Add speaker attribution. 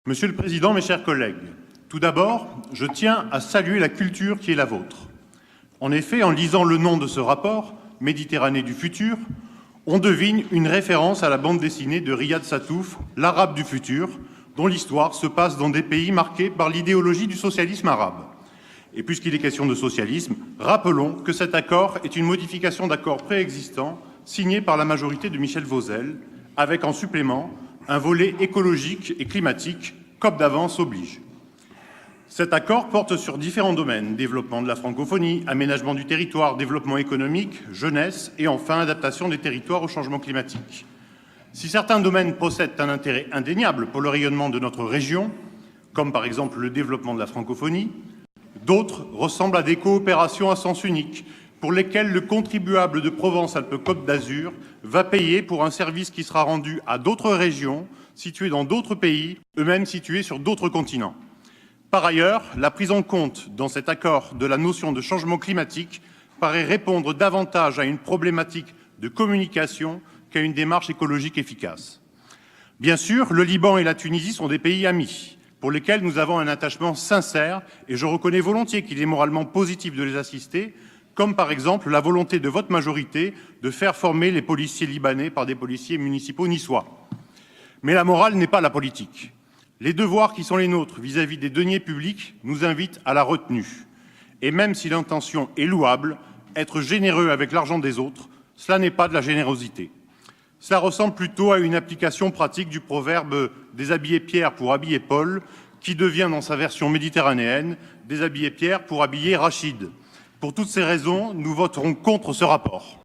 Speaker 1: Monsieur le Président, mes chers collègues, tout d'abord, je tiens à saluer la culture qui est la vôtre. En effet, en lisant le nom de ce rapport, Méditerranée du futur, on devine une référence à la bande dessinée de Riyad Sattouf, L'Arabe du futur, dont l'histoire se passe dans des pays marqués par l'idéologie du socialisme arabe. Et puisqu'il est question de socialisme, rappelons que cet accord est une modification d'accords préexistants signé par la majorité de Michel Vauzelle, avec en supplément un volet écologique et climatique, COP d'avance oblige. Cet accord porte sur différents domaines, développement de la francophonie, aménagement du territoire, développement économique, jeunesse et enfin adaptation des territoires au changement climatique. Si certains domaines possèdent un intérêt indéniable pour le rayonnement de notre région, comme par exemple le développement de la francophonie, d'autres ressemblent à des coopérations à sens unique, pour lesquelles le contribuable de Provence-Alpes-Côte d'Azur va payer pour un service qui sera rendu à d'autres régions, situées dans d'autres pays, eux-mêmes situés sur d'autres continents. Par ailleurs, la prise en compte dans cet accord de la notion de changement climatique paraît répondre davantage à une problématique de communication qu'à une démarche écologique efficace. Bien sûr, le Liban et la Tunisie sont des pays amis, pour lesquels nous avons un attachement sincère, et je reconnais volontiers qu'il est moralement positif de les assister, comme par exemple la volonté de votre majorité de faire former les policiers libanais par des policiers municipaux niçois. Mais la morale n'est pas la politique. Les devoirs qui sont les nôtres vis-à-vis des deniers publics nous invitent à la retenue. Et même si l'intention est louable, être généreux avec l'argent des autres, cela n'est pas de la générosité. Cela ressemble plutôt à une application pratique du proverbe « déshabiller Pierre pour habiller Paul », qui devient dans sa version méditerranéenne « déshabiller Pierre pour habiller Rachid ». Pour toutes ces raisons, nous voterons contre ce rapport.